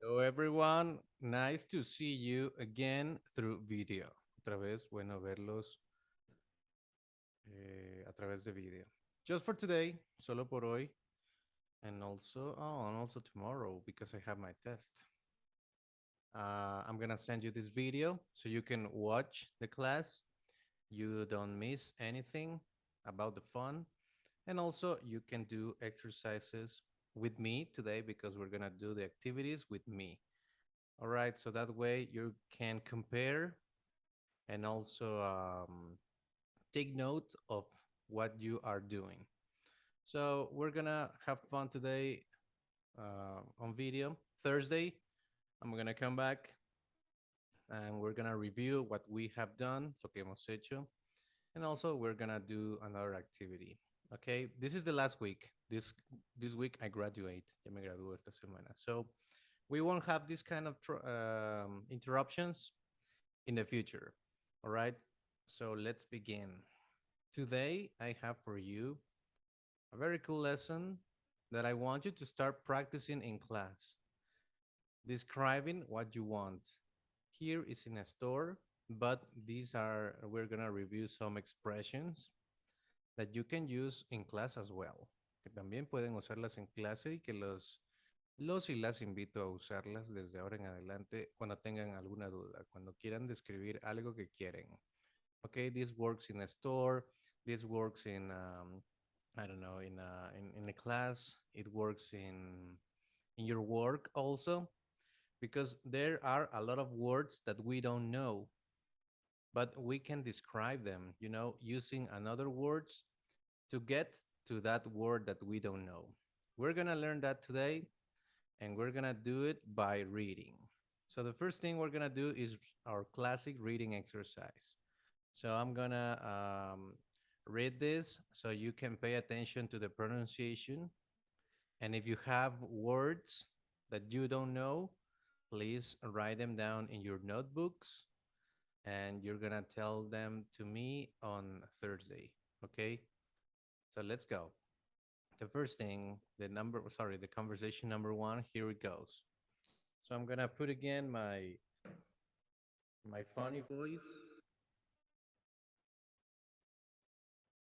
Hello everyone, nice to see you again through video. Otra vez, bueno verlos a través de video. Just for today, solo por hoy, and also tomorrow because I have my test. I'm gonna send you this video so you can watch the class. You don't miss anything about the fun, and also you can do exercises with me today because we're gonna do the activities with me. All right, so that way you can compare and also take note of what you are doing. So we're gonna have fun today on video. Thursday, I'm gonna come back and we're gonna review what we have done, lo que hemos hecho, and also we're gonna do another activity. Okay, this is the last week. This week I graduate. Ya me graduó esta semana. So we won't have this kind of interruptions in the future. All right. So let's begin. Today I have for you a very cool lesson that I want you to start practicing in class. Describing what you want. Here is in a store, but we're gonna review some expressions that you can use in class as well. Que también pueden usarlas en clase y que los y las invito a usarlas desde ahora en adelante cuando tengan alguna duda, cuando quieran describir algo que quieren. Okay, this works in a store, this works in, I don't know, in a class, it works in your work also, because there are a lot of words that we don't know, but we can describe them, using another words to get to that word that we don't know. We're gonna learn that today, and we're gonna do it by reading. So the first thing we're gonna do is our classic reading exercise. So I'm gonna read this so you can pay attention to the pronunciation. And if you have words that you don't know, please write them down in your notebooks and you're gonna tell them to me on Thursday. Okay? So let's go. The first thing, the conversation number one, here it goes. So I'm gonna put again my funny voice.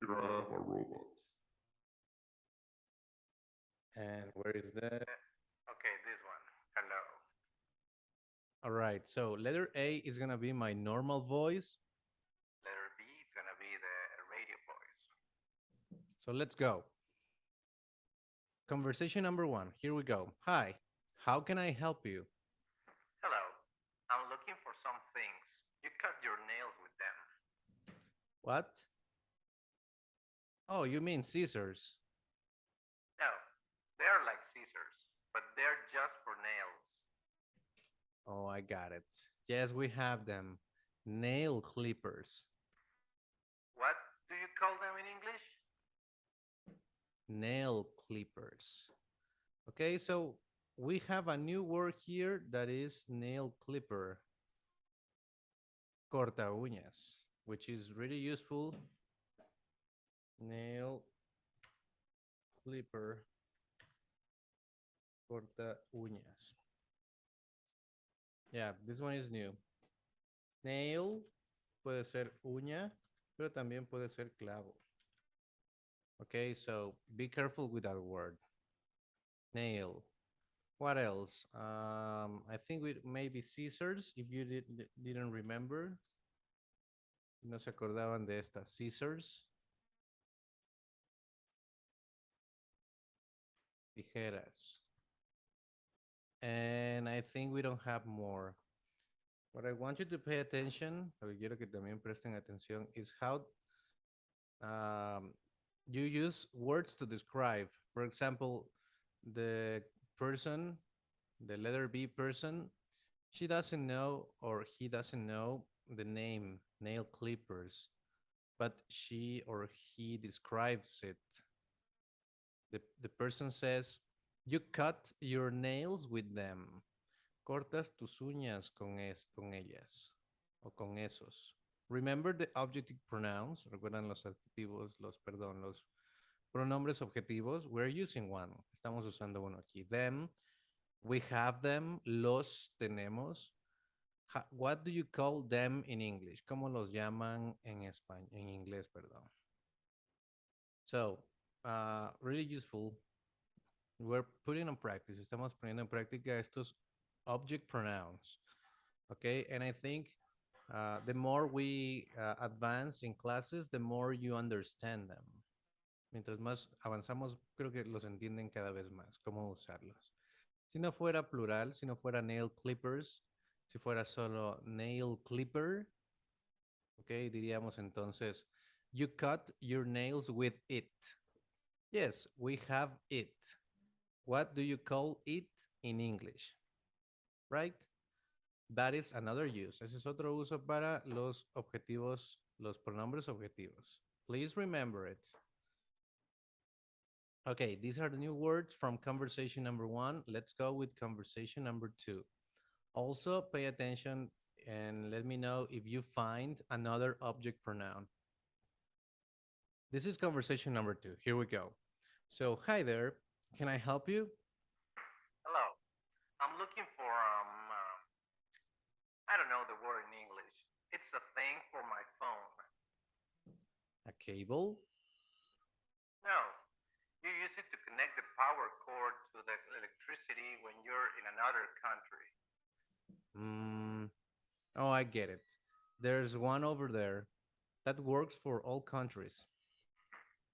Here I have a robot. And where is that? Okay, this one. Hello. All right. So letter A is gonna be my normal voice. Letter B is gonna be the radio voice. So let's go. Conversation number one. Here we go. Hi. How can I help you? Hello. I'm looking for some things. You cut your nails with them. What? Oh, you mean scissors? No, they're like scissors, but they're just for nails. Oh, I got it. Yes, we have them. Nail clippers. What do you call them in English? Nail clippers. Okay, so we have a new word here that is nail clipper, corta uñas, which is really useful. Nail clipper, corta uñas. Yeah, this one is new. Nail puede ser uña, pero también puede ser clavo. Okay, so be careful with that word. Nail. What else? I think we maybe scissors, if you didn't remember. No se acordaban de estas scissors. Tijeras. And I think we don't have more. What I want you to pay attention, lo que quiero que también presten atención, is how you use words to describe. For example, the person, the letter B person, she doesn't know or he doesn't know the name nail clippers, but she or he describes it. The person says, you cut your nails with them. Cortas tus uñas con ellas o con esos. Remember the objective pronouns. Recuerdan los adjetivos, los pronombres objetivos. We're using one. Estamos usando uno aquí. Them, We have them, los tenemos. What do you call them in English? ¿Cómo los llaman en español, en inglés, perdón? So, really useful. We're putting on practice. Estamos poniendo en práctica estos object pronouns. Okay, and I think the more we advance in classes, the more you understand them. Mientras más avanzamos, creo que los entienden cada vez más, cómo usarlos. Si no fuera plural, si no fuera nail clippers, si fuera solo nail clipper, ok, diríamos entonces, you cut your nails with it. Yes, we have it. What do you call it in English? Right? That is another use. Ese es otro uso para los objetivos, los pronombres objetivos. Please remember it. Okay, these are the new words from conversation number 1. Let's go with conversation number 2. Also, pay attention and let me know if you find another object pronoun. This is conversation number 2. Here we go. So, hi there. Can I help you? Hello. I'm looking for I don't know the word in English. It's a thing for my phone. A cable? No. You use it to connect the power cord to the electricity when you're in another country. Oh, I get it. There's one over there that works for all countries.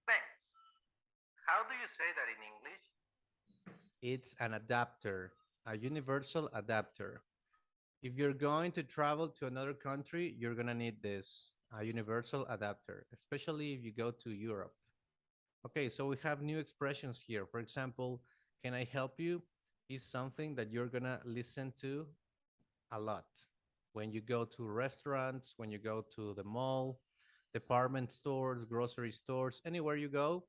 Thanks. How do you say that in English? It's an adapter, a universal adapter. If you're going to travel to another country, you're going to need this, a universal adapter, especially if you go to Europe. Okay, so we have new expressions here. For example, can I help you? Is something that you're going to listen to a lot when you go to restaurants, when you go to the mall, department stores, grocery stores, anywhere you go,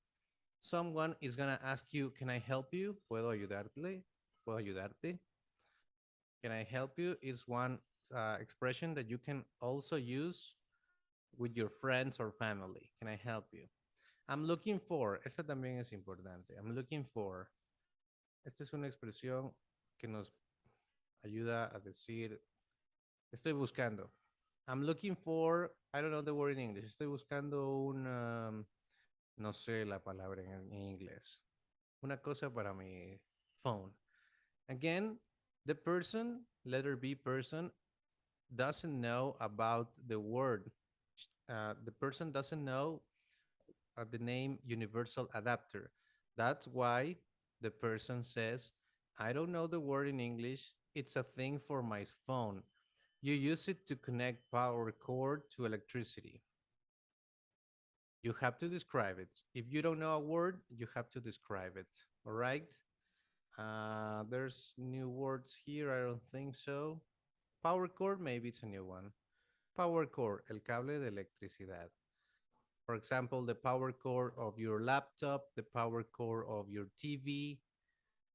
someone is going to ask you, can I help you? ¿Puedo ayudarte? ¿Puedo ayudarte? Can I help you is one expression that you can also use with your friends or family. Can I help you? I'm looking for, esta también es importante. I'm looking for, esta es una expresión que nos ayuda a decir, estoy buscando. I'm looking for, I don't know the word in English. Estoy buscando un, no sé la palabra en inglés. Una cosa para mi phone. Again, the person, letter B person, doesn't know about the word. The person doesn't know the name universal adapter. That's why the person says, I don't know the word in English. It's a thing for my phone. You use it to connect power cord to electricity. You have to describe it. If you don't know a word, you have to describe it. All right. There's new words here. I don't think so. Power cord, maybe it's a new one. Power cord, el cable de electricidad. For example, the power cord of your laptop, the power cord of your TV.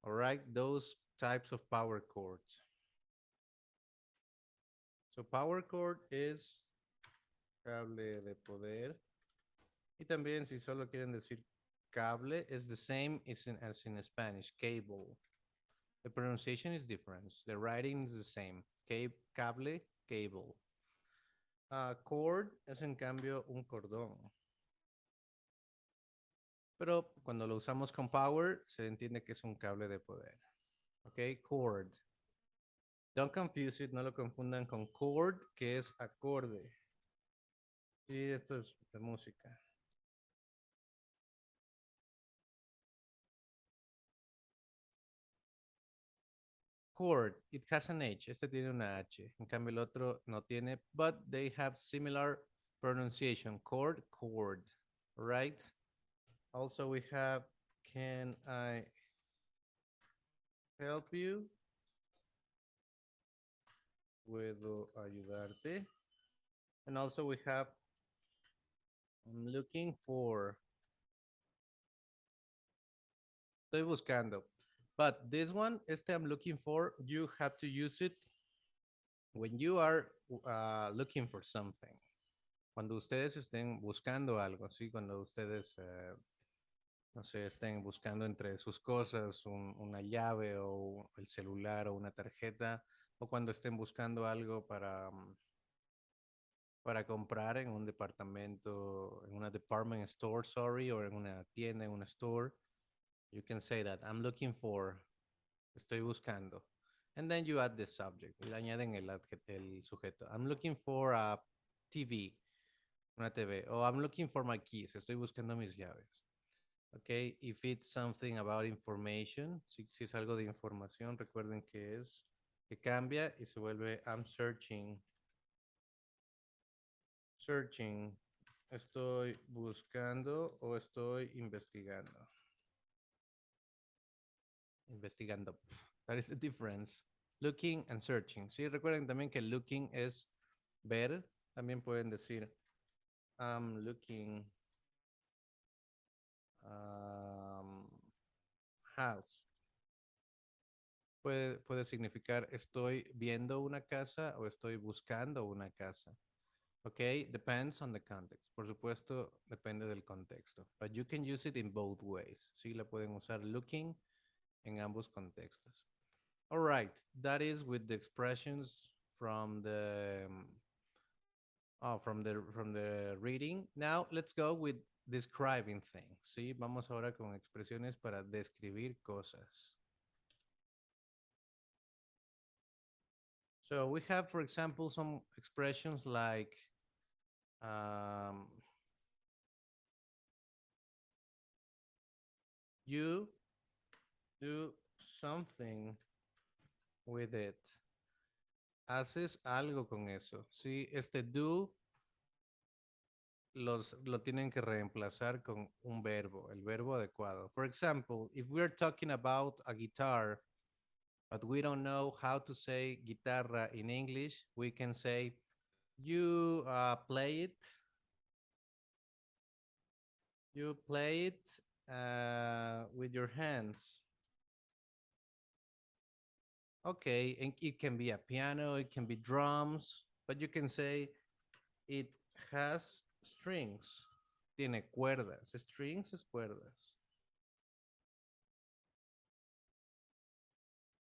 All right, those types of power cords. So power cord is cable de poder. Y también si solo quieren decir cable, is the same as in Spanish, cable. The pronunciation is different. The writing is the same. Cable, cable. Cord es en cambio un cordón. Pero cuando lo usamos con power, se entiende que es un cable de poder. Ok, cord. Don't confuse it, no lo confundan con chord, que es acorde. Sí, esto es de música. Chord, it has an H. Este tiene una H. En cambio, el otro no tiene, but they have similar pronunciation. Chord, chord. Right? Also, we have, can I help you? Puedo ayudarte. And also we have, I'm looking for. Estoy buscando. But this one, I'm looking for, you have to use it when you are looking for something. Cuando ustedes estén buscando algo, ¿sí? Cuando ustedes no sé, estén buscando entre sus cosas una llave o el celular o una tarjeta, o cuando estén buscando algo para comprar en un departamento, en una department store, sorry, o en una tienda, en una store, you can say that I'm looking for, estoy buscando. And then you add the subject, y le añaden el sujeto. I'm looking for a TV, una TV, o I'm looking for my keys, estoy buscando mis llaves. Okay, if it's something about information, si es algo de información, recuerden que cambia y se vuelve I'm searching, estoy buscando o estoy investigando. Investigando. That is the difference. Looking and searching. Sí, recuerden también que looking es ver. También pueden decir I'm looking um, house. Puede significar estoy viendo una casa o estoy buscando una casa. Ok, depends on the context. Por supuesto, depende del contexto. But you can use it in both ways. Sí, la pueden usar looking en ambos contextos. All right, that is with the expressions from the from the reading. Now let's go with describing things. Sí, vamos ahora con expresiones para describir cosas. So we have, for example, some expressions like um, you do something with it. Haces algo con eso. Sí, este do lo tienen que reemplazar con un verbo, el verbo adecuado. For example, if we're talking about a guitar, but we don't know how to say guitarra in English, we can say, you play it. You play it with your hands. Okay, and it can be a piano, it can be drums, but you can say it has strings. Tiene cuerdas. Strings es cuerdas.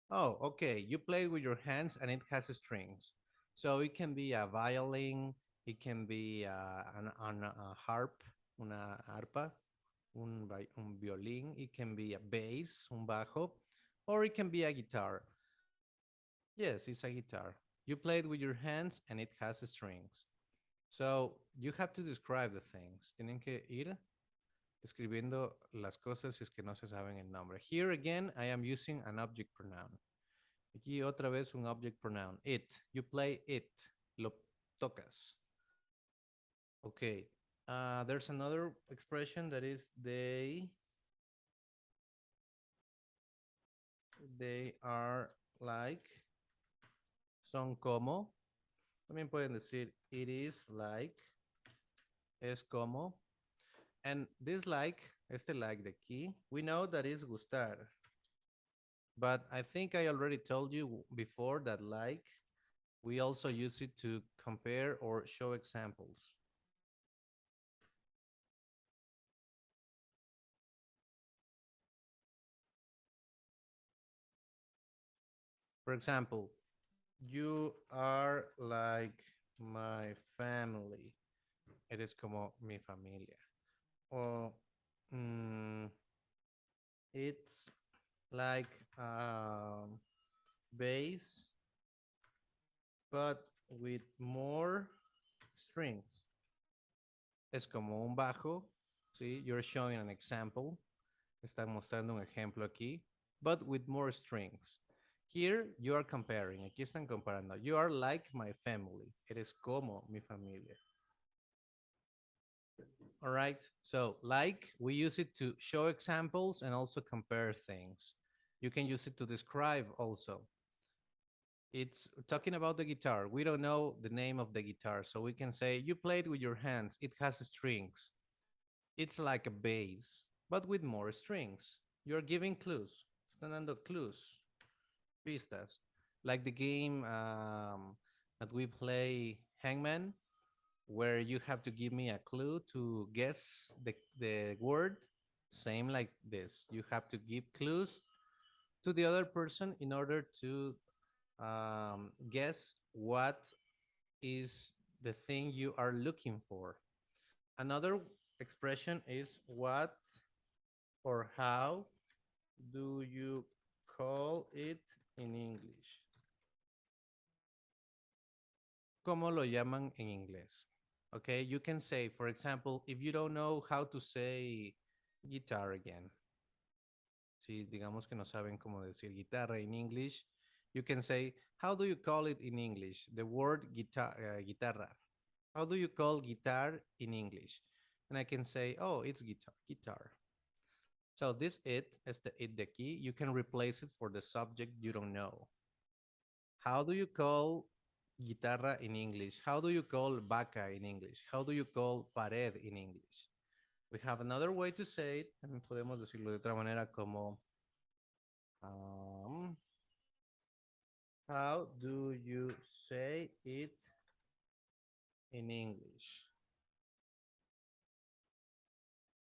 Oh, okay. You play with your hands and it has strings. So it can be a violin, it can be a harp, una arpa, un violín, it can be a bass, un bajo, or it can be a guitar. Yes, it's a guitar. You play it with your hands and it has strings. So you have to describe the things. Tienen que ir describiendo las cosas si es que no se saben el nombre. Here again, I am using an object pronoun. Aquí otra vez un object pronoun. It. You play it. Lo tocas. Okay. There's another expression that is they are like, son como. También pueden decir it is like, es como. And this like, este like de aquí, we know that is gustar. But I think I already told you before that like, we also use it to compare or show examples. For example, you are like my family. Eres como mi familia. Or it's like bass, but with more strings. Es como un bajo. See, you're showing an example. Están mostrando un ejemplo aquí, but with more strings. Here you are comparing. Aquí están comparando. You are like my family. Eres como mi familia. All right. So, like, we use it to show examples and also compare things. You can use it to describe also. It's talking about the guitar. We don't know the name of the guitar, so we can say, you play it with your hands. It has strings. It's like a bass, but with more strings. You're giving clues. Están dando clues, pistas. Like the game that we play, Hangman, where you have to give me a clue to guess the word. Same like this. You have to give clues to the other person in order to guess what is the thing you are looking for. Another expression is what or how do you call it in English? ¿Cómo lo llaman en inglés? Okay, you can say, for example, if you don't know how to say guitar again, si digamos que no saben cómo decir guitarra in English, you can say, how do you call it in English? The word guitar, guitarra. How do you call guitar in English? And I can say, oh, it's guitar, guitar. So this is the it de aquí. You can replace it for the subject you don't know. How do you call guitarra in English? How do you call vaca in English? How do you call pared in English? We have another way to say it. También podemos decirlo de otra manera como um, how do you say it in English?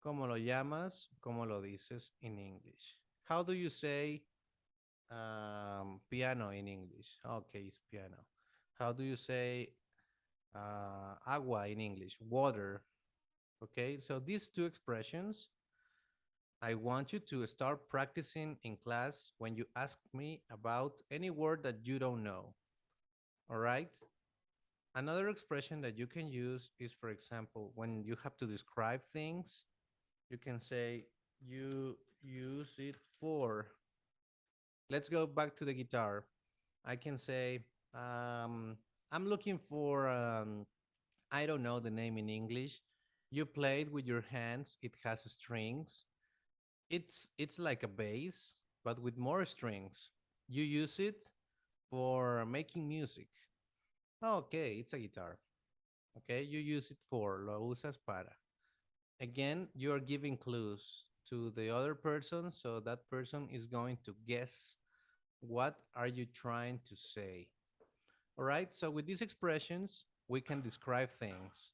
¿Cómo lo llamas? ¿Cómo lo dices in English? How do you say piano in English? Okay, it's piano. How do you say agua in English? Water. Okay, so these two expressions, I want you to start practicing in class when you ask me about any word that you don't know. All right? Another expression that you can use is, for example, when you have to describe things, you can say, you use it for. Let's go back to the guitar. I can say, I'm looking for, I don't know the name in English. You play it with your hands, it has strings. It's like a bass, but with more strings. You use it for making music. Okay, it's a guitar. Okay, you use it for, lo usas para. Again, you are giving clues to the other person, so that person is going to guess what are you trying to say. All right, so with these expressions, we can describe things.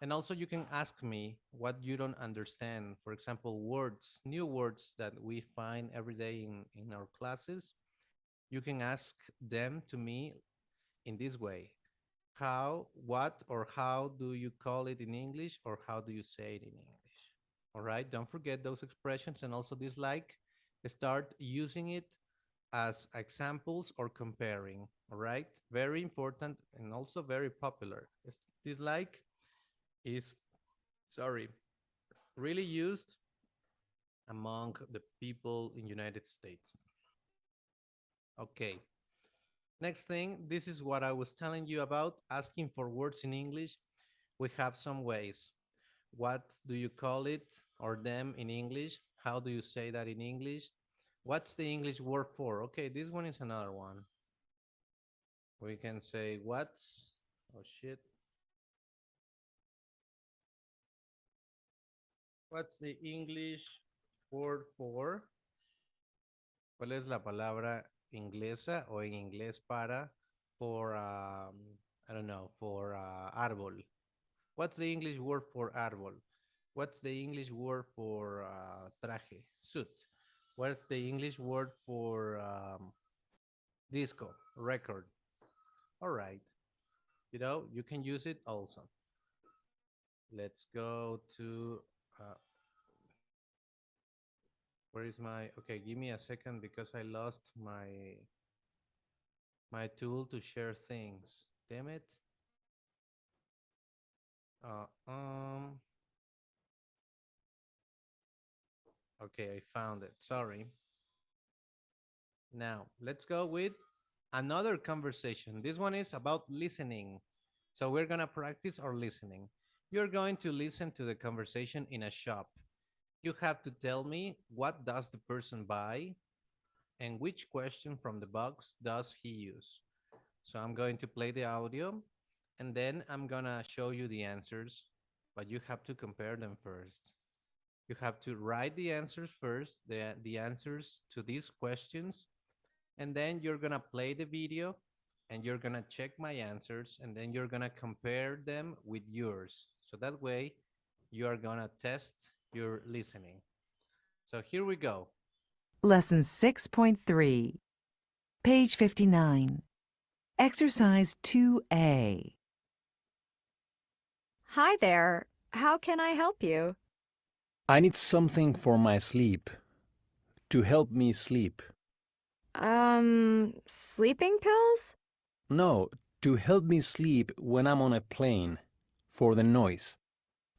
And also you can ask me what you don't understand. For example, words, new words that we find every day in our classes. You can ask them to me in this way. How, what, or how do you call it in English, or how do you say it in English? All right, don't forget those expressions and also dislike. Start using it as examples or comparing. All right, very important and also very popular. Dislike is, sorry, really used among the people in United States. Okay. Next thing, this is what I was telling you about asking for words in English. We have some ways. What do you call it or them in English? How do you say that in English? What's the English word for? Okay, this one is another one. We can say what's, oh shit. What's the English word for? ¿Cuál es la palabra inglesa o en inglés para for, I don't know, for árbol? What's the English word for árbol? What's the English word for traje, suit? What's the English word for disco, record? All right. You know, you can use it also. Let's go to, where is my, okay, give me a second because I lost my tool to share things. Damn it. Uh, um, okay, I found it. Sorry. Now, let's go with another conversation. This one is about listening. So we're going to practice our listening. You're going to listen to the conversation in a shop. You have to tell me what does the person buy and which question from the box does he use. So I'm going to play the audio and then I'm going to show you the answers, but you have to compare them first. You have to write the answers first, the answers to these questions, and then you're gonna play the video and you're gonna check my answers and then you're gonna compare them with yours. So that way you are gonna test your listening. So here we go. Lesson 6.3, page 59. Exercise 2A. Hi there. How can I help you? I need something for my sleep. To help me sleep. Sleeping pills? No, to help me sleep when I'm on a plane. For the noise.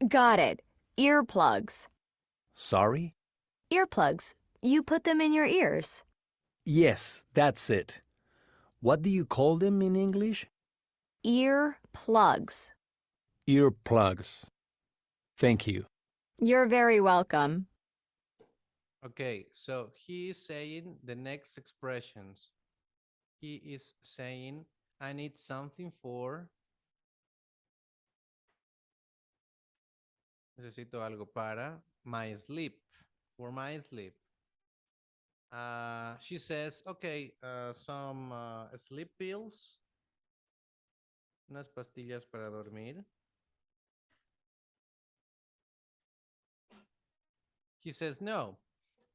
Got it. Earplugs. Sorry? Earplugs. You put them in your ears. Yes, that's it. What do you call them in English? Earplugs. Earplugs. Thank you. You're very welcome. Okay, so he is saying the next expressions. He is saying, I need something for. Necesito algo para my sleep. For my sleep. She says, okay, some sleep pills. Unas pastillas para dormir. He says, no,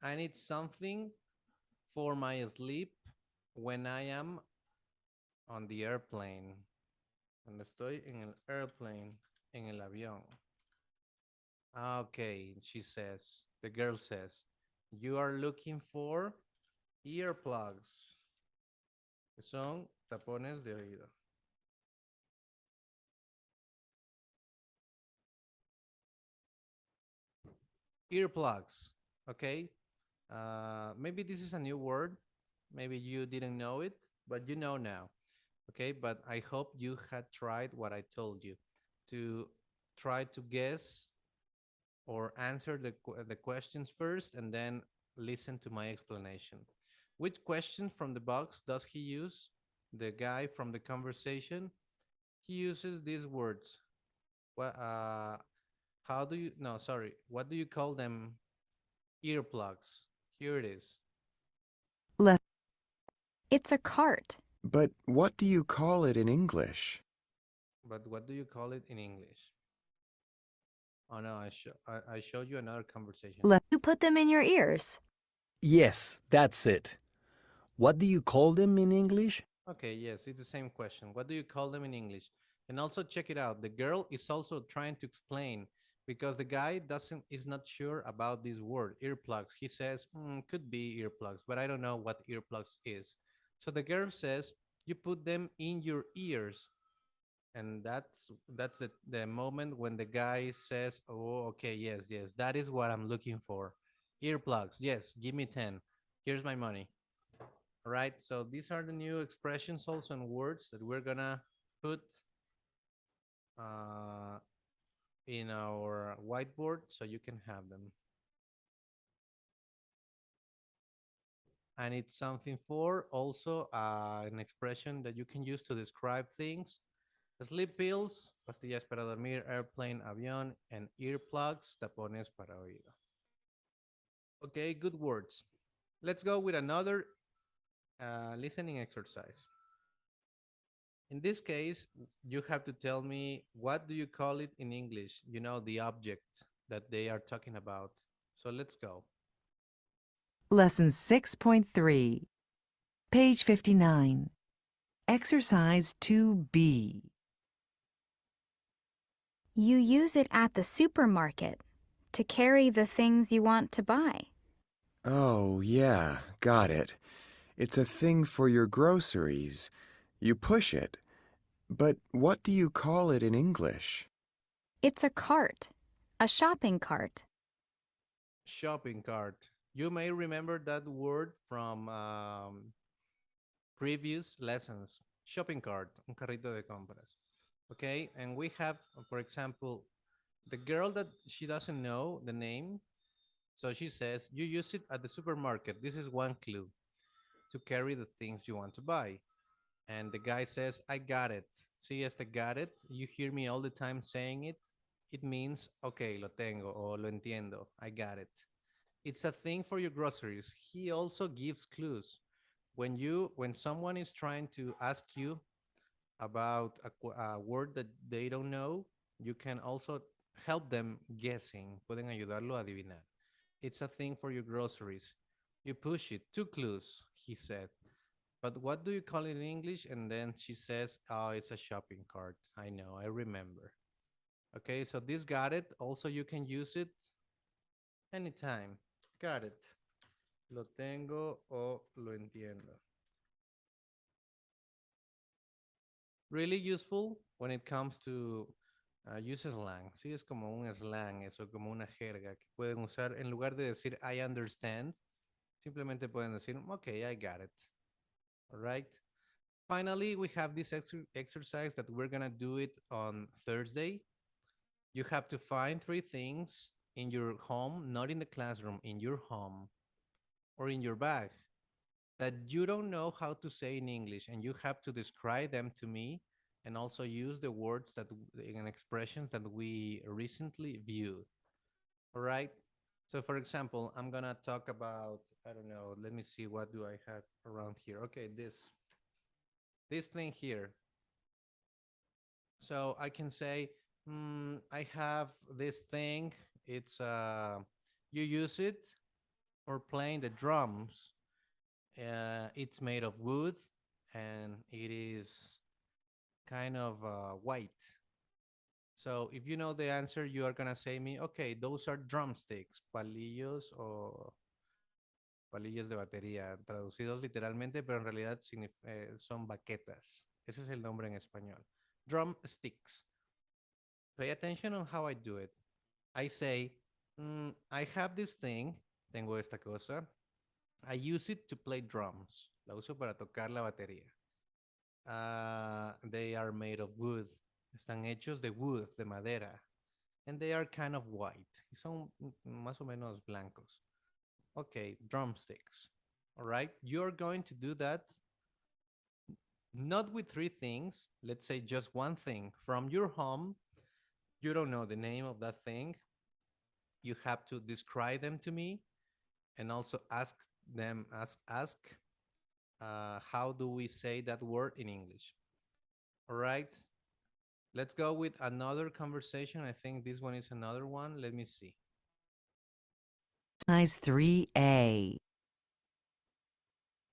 I need something for my sleep when I am on the airplane. Cuando estoy en el airplane, en el avión. Okay, she says, the girl says, you are looking for earplugs, que son tapones de oído. Earplugs, okay? Maybe this is a new word. Maybe you didn't know it, but you know now. Okay, but I hope you had tried what I told you to try to guess or answer the questions first and then listen to my explanation. Which question from the box does he use? The guy from the conversation, he uses these words. What? How do you? No, sorry. What do you call them? Earplugs. Here it is. It's a cart. But what do you call it in English? But what do you call it in English? Oh no, I showed you another conversation. You put them in your ears. Yes, that's it. What do you call them in English? Okay, yes, it's the same question. What do you call them in English? And also check it out. The girl is also trying to explain because the guy doesn't is not sure about this word earplugs. He says could be earplugs, but I don't know what earplugs is. So the girl says you put them in your ears, and that's the moment when the guy says, "Oh, okay, yes, yes, that is what I'm looking for, earplugs. Yes, give me 10. Here's my money." All right, so these are the new expressions also and words that we're gonna put uh, in our whiteboard so you can have them. And it's something for also an expression that you can use to describe things. Sleep pills, pastillas para dormir, airplane, avión, and earplugs, tapones para oído. Okay, good words. Let's go with another listening exercise. In this case, you have to tell me what do you call it in English? You know, the object that they are talking about. So let's go. Lesson 6.3, page 59. Exercise 2B. You use it at the supermarket to carry the things you want to buy. Oh, yeah, got it. It's a thing for your groceries. You push it. But what do you call it in English? It's a cart. A shopping cart. Shopping cart. You may remember that word from previous lessons. Shopping cart, un carrito de compras. Okay, and we have, for example, the girl that she doesn't know the name. So she says, you use it at the supermarket. This is one clue to carry the things you want to buy. And the guy says, I got it. See, yes, I got it. You hear me all the time saying it. It means, okay, lo tengo o lo entiendo. I got it. It's a thing for your groceries. He also gives clues. When someone is trying to ask you about a word that they don't know, you can also help them guessing. Pueden ayudarlo a adivinar. It's a thing for your groceries. You push it. 2 clues, he said. But what do you call it in English? And then she says, oh, it's a shopping cart. I know, I remember. Okay, so this got it. Also, you can use it anytime. Got it. Lo tengo o lo entiendo. Really useful when it comes to use slang. Sí, es como un slang, eso, como una jerga que pueden usar en lugar de decir I understand. Simplemente pueden decir, okay, I got it. All right. Finally, we have this exercise that we're going to do it on Thursday. You have to find 3 things in your home, not in the classroom, in your home or in your bag that you don't know how to say in English, and you have to describe them to me and also use the words that and expressions that we recently viewed. All right. So for example, I'm going to talk about, I don't know, let me see, what do I have around here? Okay, this thing here. So I can say, I have this thing. It's you use it for playing the drums. It's made of wood and it is kind of white. So if you know the answer, you are gonna say me, okay, those are drumsticks, palillos o palillos de batería, traducidos literalmente, pero en realidad son baquetas. Ese es el nombre en español. Drumsticks. Pay attention on how I do it. I say, I have this thing, tengo esta cosa. I use it to play drums. La uso para tocar la batería. They are made of wood. Están hechos de wood, de madera. And they are kind of white. Y son más o menos blancos. Okay, drumsticks. All right, you're going to do that not with 3 things. Let's say just one thing from your home. You don't know the name of that thing. You have to describe them to me and also ask how do we say that word in English. All right, let's go with another conversation. I think this one is another one. Let me see. Exercise 3A.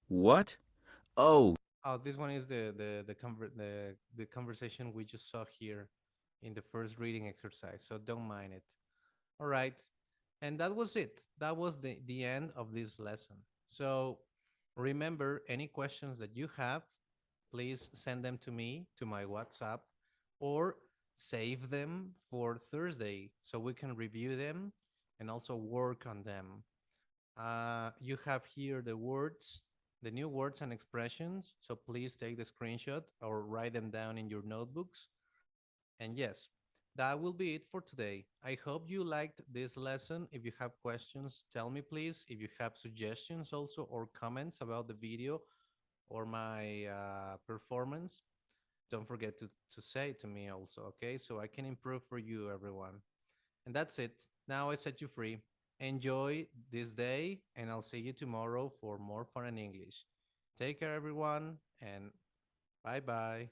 What? Oh, Oh, this one is the conversation we just saw here in the first reading exercise, so don't mind it. All right, and that was it. That was the end of this lesson. So remember, any questions that you have, please send them to me, to my WhatsApp, or save them for Thursday so we can review them and also work on them. You have here the words, the new words and expressions. So please take the screenshot or write them down in your notebooks. And yes, that will be it for today. I hope you liked this lesson. If you have questions, tell me please. If you have suggestions also or comments about the video or my performance, don't forget to say it to me also, okay? So I can improve for you, everyone. And that's it. Now I set you free. Enjoy this day, and I'll see you tomorrow for more fun in English. Take care, everyone, and bye-bye.